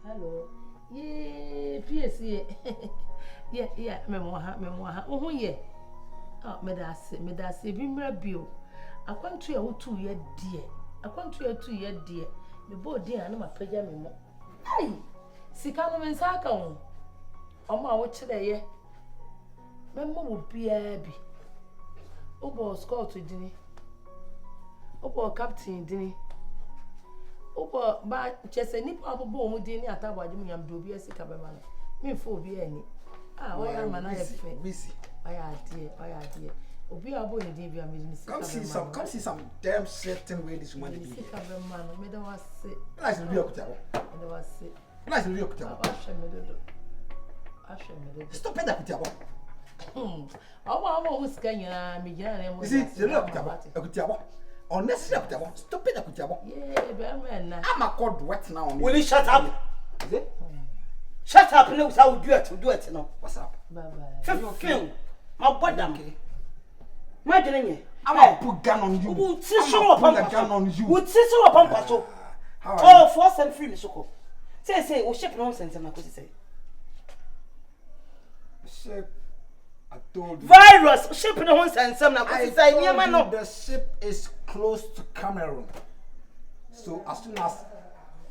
Hello. Ye, PSC. Yeah, memoir. Oh, yeah. Oh, medase, Bimra Bio. I want to a 2 year dear. I want to a 2 year dear. The boy dear, and my pajama. Aye, Sicano and Saka. Oh, my watch there. Member will be a bee. Obo score to dinner. Obo captain dinner. Obo ba chese nipa abobo mu dinner ataba djum yam do bi esika be man. Me fo bi ani. Ah, why am I busy? Oya dear. Obi abo ni din bi am ni sika. Come see some damn certain way this woman is. Sika be man, me da wase. Nice to be okutabo. Me da wase. Nice to be okutabo. Ahwe me dodo. Stop it okutabo. Awo usika nyina me gina na mo. You see, the okutabo. Honestly okutabo. Stop it okutabo. Yeah, be man na. I'm a called wet now. Will you shut up? Is it? Shut up, no, how do it now. What's up? Bye. Film. My body. My dear, I'm a put gun on you. Would sister upon the gun on you. Would sister upon Paso. Oh, force and free, Miss Oko. Say, oh, ship nonsense, and I could say. Ship, I told you. Virus, ship nonsense, and I could say, yeah, man, the ship is close to Cameroon. So as soon as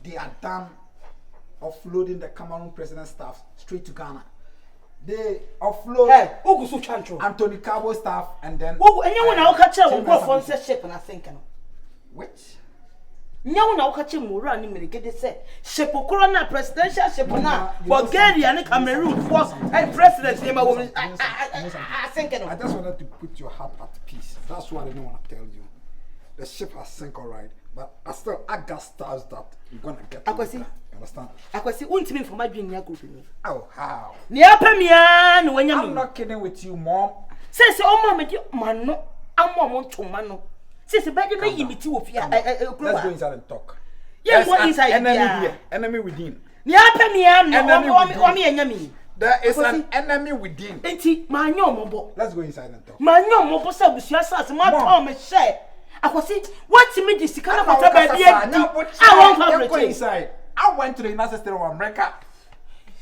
they are done offloading the Cameroon president staff straight to Ghana, they offload Anthony Cabo staff and then. Oh, and you want to catch up with one ship, and I think. Which? No one will catch him more running Melegede say ship corona presidential ship na Bulgaria and Cameroon force and president name I think I just wanted to put your heart at peace. That's what I didn't want to tell you. The ship has sunk all right, but I got stars that you're gonna get. You understand? I can see ultimate for my junior group. Oh, how? I'm not kidding with you, Mom. Say, oh, Mama, no, I'm Mom to Mano. Say, baby, me me too. Let's go inside and talk. Yes, what inside? Enemy here, enemy within. There is an enemy within. Let's go inside and talk. My no more say my Tom share. I was see what to me this kind of I won't go inside. I went to the United States of America,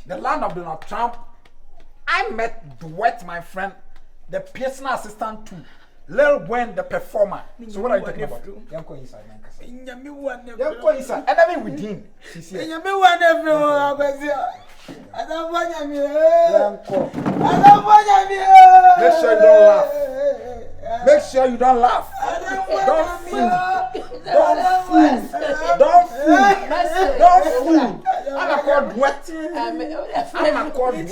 the land of Donald Trump. I met Duet, my friend, the personal assistant to Lil Gwen, the performer. So what are you talking about? You're going inside, man. You're going inside. Enemy within. She's here. I don't want you. Make sure you don't laugh. Make sure you don't laugh. Don't fool. I'm a called wet. I'm a called wet.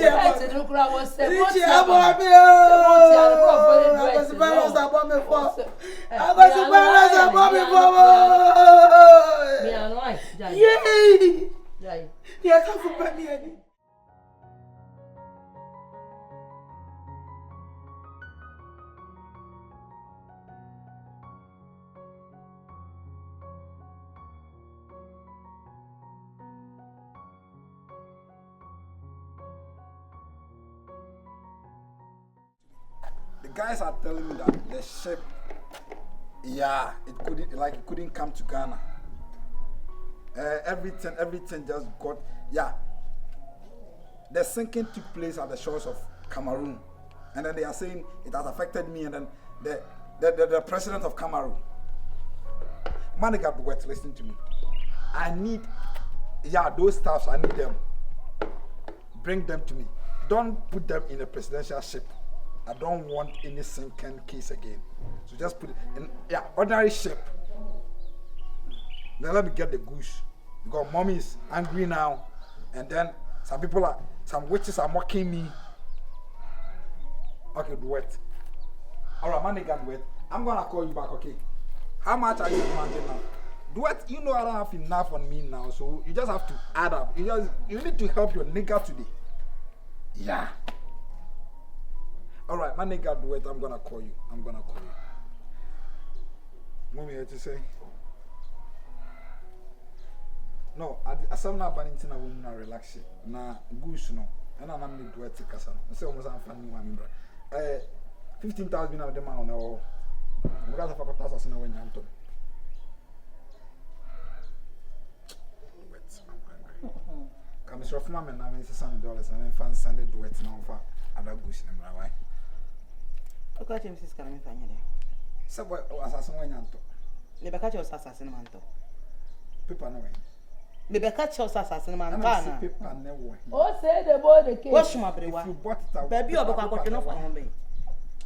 Guys are telling me that the ship, it couldn't come to Ghana. Everything just got, the sinking took place at the shores of Cameroon, and then they are saying it has affected me, and then the president of Cameroon, Melegede, wait, listen to me. I need, those staffs, I need them. Bring them to me. Don't put them in a presidential ship. I don't want any sinking case again. So just put it in, ordinary ship. Then let me get the goose. Because mommy is angry now. And then some witches are mocking me. Okay, do it. Alright, Melegede, do it. I'm gonna call you back, okay? How much are you demanding now? Do it. You know I don't have enough on me now, so you just have to add up. You need to help your nigga today. Yeah. All right, Melegede, do it. I'm gonna call you. Mommy, here to say? No, I saw na banning na woman na relax. Na goose no. And I'm not do it to casa. I say almost I'm funny one. 15,000 of them on no. We got a fuck of us na when you Mr. Fman and I mean $600 and then fan Sunday do it now for other goose in my way. Okay, James is coming from you. So what assassin when Yanto? Never catch your assassin manto. People know it. Never catch your assassin manto. Oh, say the boy the case. What's my brother? You bought it out. Baby, you're going to from me.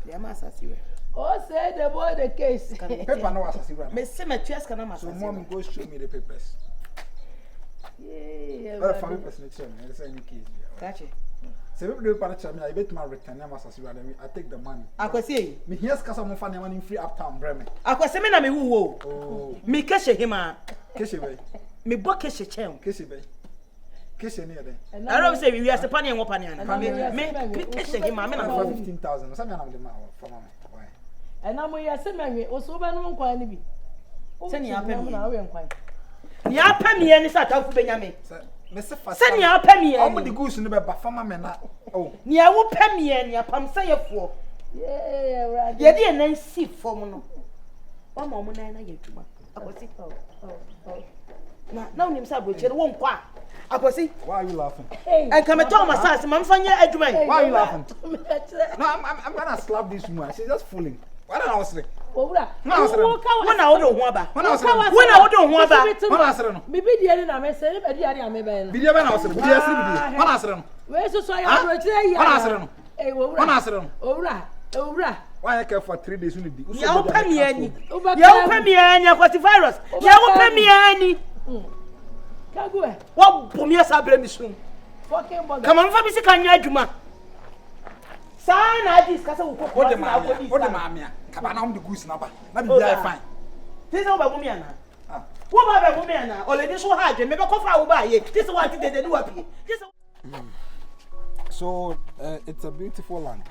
The assassin. Oh, say the boy the case. Paper no assassin. Miss Cemetery can I So, mom, go show me the papers. Yeah, Family person, it's any case. Catch it. So, if you do me, I bet my return, I take the money. I could say, me here's Casa Money money free uptown, Bremen. I could say, me woo. Oh, Me catch him, kiss it, me book catch a chain. kiss it, kiss it near there. I don't say we are the panny and whoopany. Me catch him, I'm for 15,000. Something I'm the man for mama. And I'm here, Sammy, or so bad, no one can be. Send your penny. Ya pay me any sort of Benjamin. Send your penny. I'm the goose in the bed, but for my men. Oh, near who pay me and your pump say for. Yeah, right. You didn't see for mono. One moment, I get to my. I was it. Now, himself, which you won't quack. I was it. Why are you laughing? And come and tell my sister, Mamfanya Edwin. Why are you laughing? No, I'm gonna slap this woman. She's just fooling. What an house? When I don't want to. Maybe the other I say, but the other I may be. Video when I was one answer. Where's the soil? One answer. Ora. Why I care for 3 days? You pay me any. You pay me any. What's the virus? You pay me any. What Bumia Sabre soon? Come on, Fabi, can you do ma? Son, I discuss what the mamma. Cabana, the goose number. Let me fine. This is over woman. What about woman? Already so hard, maybe coffee will buy it. This is what they do up here. So, it's a beautiful land.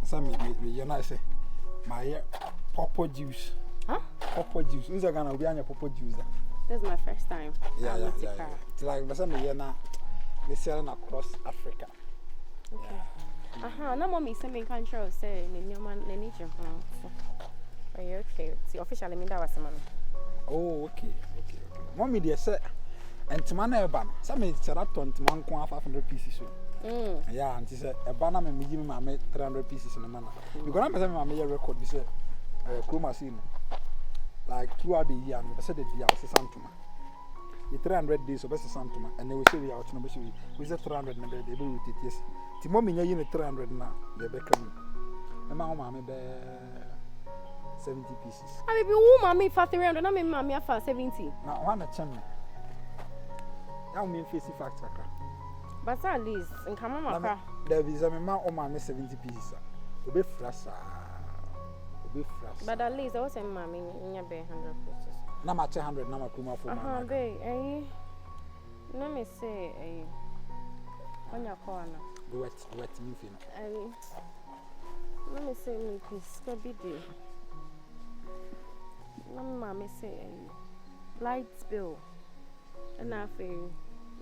Some you know, I say, my purple juice. Huh? Purple juice. Who's going to be on your purple juice? This is my first time. Yeah. It's like some they're selling across Africa. Okay. No mommy say me control say me man need you. Oh, you okay? See officially me that was man. Oh, okay. Mommy they say entimana eba. Some me say that entimana ko 500 pieces. Yeah, and she said a banana me give me 300 pieces in a man. Because I'm saying my record be say chroma scene. Like throughout the year, I said the year was Santuma. The 300 days of Santuma, and they will say we are to we said 300 and they will it. Yes, Timomi, you 300 now, they become a mamma 70 pieces. I mean, who mammy for 300, I mean, mammy for 70. Now, one a channel. I mean, face factor. But at least, and come on, there is a man or mammy 70 pieces. A bit flash. But at least I was saying, mommy, in your bed 100 pieces. Now, my 200 now, Kuma for my. Let me say, on your corner. Do it, you feel. Let me say, me, please, go be there. Mammy say, light bill. And I feel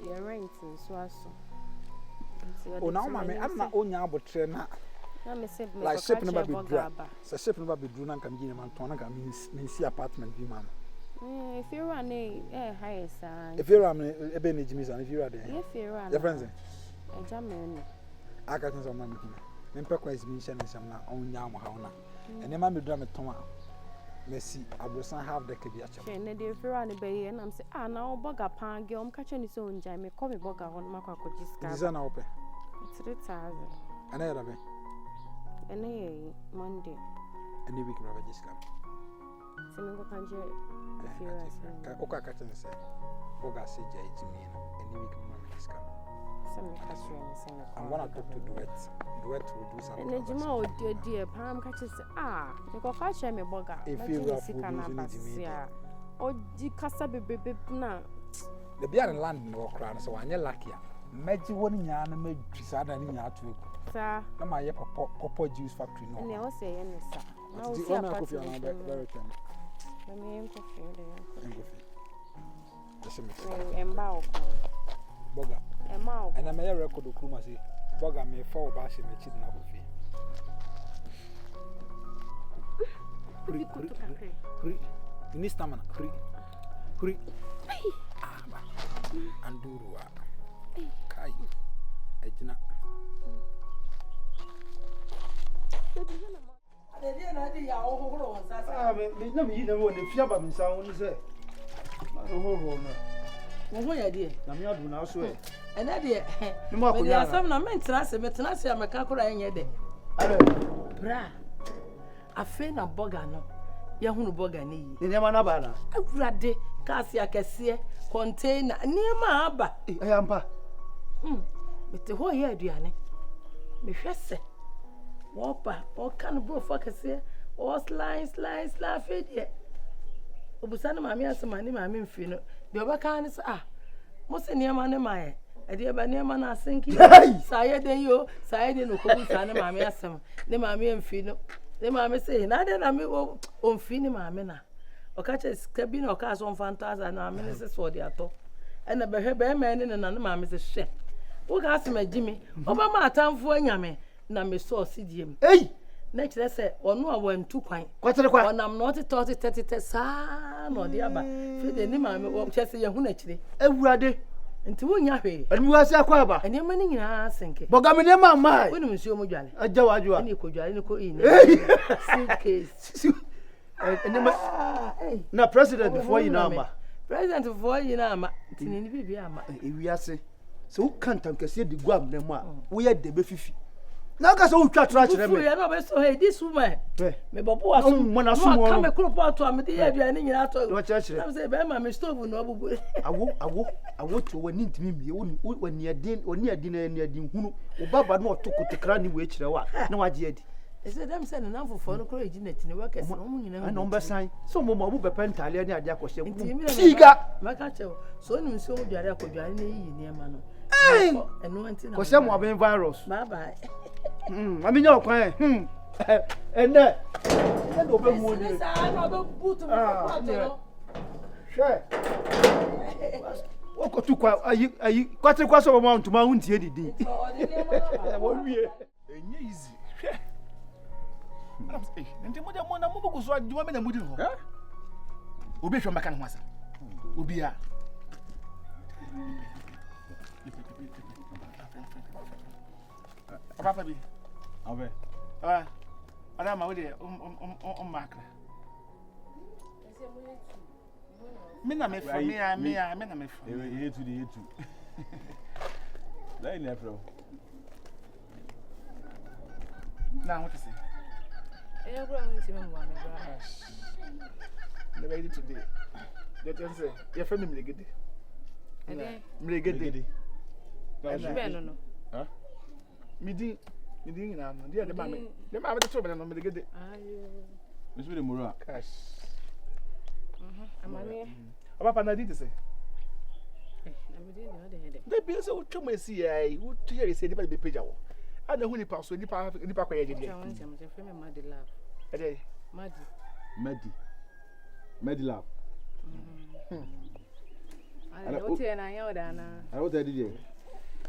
your rent and so. Oh, now, mammy, I'm not only about trainer. Like ship never be dry. So ship never be dry. Can give man to na mean see apartment be man. If you run high side. If you run a benny Jimmy's and if you are there. If you run. Your friends. A German. I got some money here. Then Pekwa mentioned some now on Yam Hauna. And the man be drum at Toma. Messi, I will son have the Kabiacha. And if you run a bay and I'm saying, now bugger pan girl, I'm catching his own jam. Call me bugger on my cockle. It's an open. It's 3,000. And I have it. And Monday. And the week of Regiscam. Semingo Panje, if you are Oka Catton say, Oga say Jay Jimmy, and the week of Regiscam. I'm gonna talk to Duet. Duet will do something. And the Jimo, dear Pam catches, you go catch me a bugger. If you are or the Casa baby now. The beer and land no crown, so I'm lucky. Magic one yarn and made Trisada and Yatu. Sir, I'm my papa juice factory. No, and they all say, any sir. Now, the owner of your very time. Let me aim coffee. And bow. Boga. And I may record the crew, say, Boga may fall back in the chicken of fee. In this time, hurry. And do Kai. Ejina. Me na me yi na wo ne fia ba me san woni se. Ma ho no. Wo ho ya de. Na me adu na so e. Ena de. Me ma ko Me ya. asam na me tena se ameka kora enye de. Ale. Bra. Afe na burger no. Ya hunu burger ni yi. Ni ma na ba na. Awurade kasi akese container niema aba. Ayampa. Mete ho ya aduane. Me hwese. Wopa, o kan bro focus o slide fedie. Obusana mami asema ni mami mfi no. De obaka ne sa mo se niema ne mae. E de ba niema na asenki. Saye den yo, saye den no kobusa ne mami asema. Ne mami mfi no. Ne mami se na de na me o mfi ne mami na. Okache skabi na oka so mfantaza na mami ne se so de ato. E na behwe be ma ne na ne mami se hwe. Wo ga asema gimi. Oba ma atamfo anyame. Na me so sidiem na kire se onu a wantu kwan kwatere kwa onam no tete saa no de aba fe de ni ma me wo kire ye hu na kire awurade nti wonya hwe ani wase akwa aba ene ma ni nyina senke boga me ne ma mai woni nsuo mo dwale agya wajua ani ko dwale ni ko ine suitcase ene ma na president before you na ama president before you na ama tini ni bibi ama ewiase se wo kantam kase de guam na mu a wo ye de be fifi na ka so utwa tra kire me ya no be so hey this woman me bobo aso mo na so mo ka me kro pot am de ya bia ni nyina to do kire am say be ma me stove no obubu awo to wani ntimi mi woni adin hunu wo baba no otokoto kra ni we kire wa na waje adi ese dem say na fofo no kro eji na tini wa kese no mu nyina na ombe san so mo be pentale ni ade akose siga maka chewo so ni nso mu dware akodware na yi ni ema no eno anti na ko se mo aben virus bye bye mami nya okwan ene do be mu ni sa no be butu mo no she wo ko tu kwa ayi kwatre kwa so mo ntuma hu ntie didi wo wie Enye easy. Nti mo de mo na mo bugu so adwuma me na mudi ho. Obi hwe maka ne ho asa. Obi a. Papa bi. Abe. Ada ma we de makra. Me na me fo me na me fo. Yetu. Dai ne afro. Na what to say? Bro, I'm going to me, bro. Never did today. Let us say, your friend Melegede. Melegede. No. Huh? Midi na no. Dia de mama. De mama de trouble na Melegede. Miss with the Mura. Cash. Amane. Papa na did say. I'm doing the other head. They be so to me see I would hear say the be page awo. I know who ni pass so ni pa kwa ye je. I want to say me mad love. Ede. Medilab. I don't hear na ya oda na. I what I did.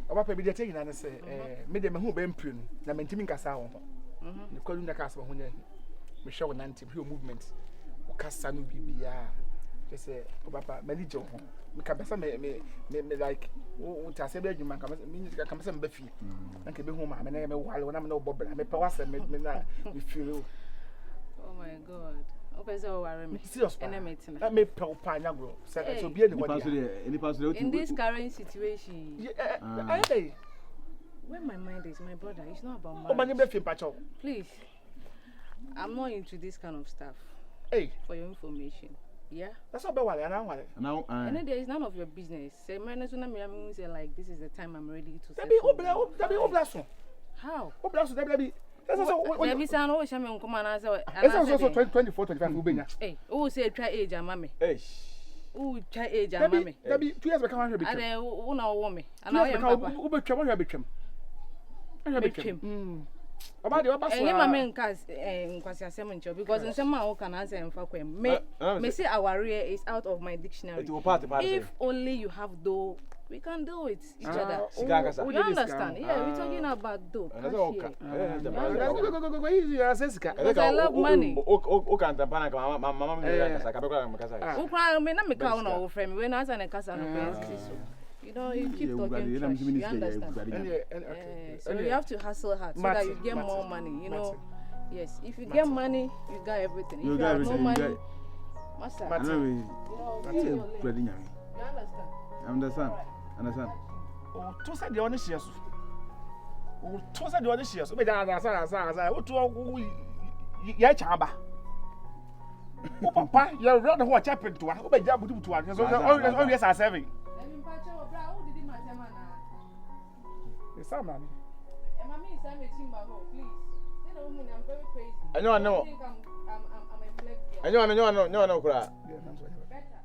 Papa be dey take na say me dey me hu be mpre no na mentimi nkasa ho. Ne kwadu na kasa ho nya. Me hwe wo nante hwe movement. O kasa no bibia. Je say papa manager ho. Me ka besa me like o ta se be adwuma ka me se me ba fie. Na ka be hu ma me na me wale na me no bobra me pa wase me na me feel. Oh my God. Open so worry me. Serious. Let me pelp panyagro. So be anybody. In this current situation. Hey. Where my mind is, my brother, it's not about money. Please. I'm not into this kind of stuff. Hey. For your information. Yeah? That's not about it. And there is none of your business. Say, say like this is the time I'm ready to that be oblast. How? Oblast that be. That's let me say I know shaman come on answer. It's also 24, 25 ubenya. Hey, who say try age and mommy? Hey. Who try age and mommy? That be 2 years back I be. And who now woman? And I am papa. Who be chum, I be chum. About the obas. And my men cause kwasi asem ncho because in some man can answer and fuck them. Me say our rear is out of my dictionary. If only you have though, we can do it each other. You understand? Yeah, we're talking about dough. Go easy, because I love money. O can't panic, mama. Me na me ka una o friend me when I say na casa no pensi so. You know, you keep talking trash. You understand? So you have to hustle hard so that you get more money. You know, yes. If you get money, you got everything. If you have no money, master. You understand? Understand. Oh, to say the honest yes. Oh, to say the honest yes. But that's what you chamba. Oh, papa, you're rather what happened to us. Oh, but you have to us. Oh, yes, I serving. It's some money. Mommy is I'm a chimba, please. You know, I'm very crazy. I know. I think I'm a flex girl. I know. Yeah, I'm sorry. Better.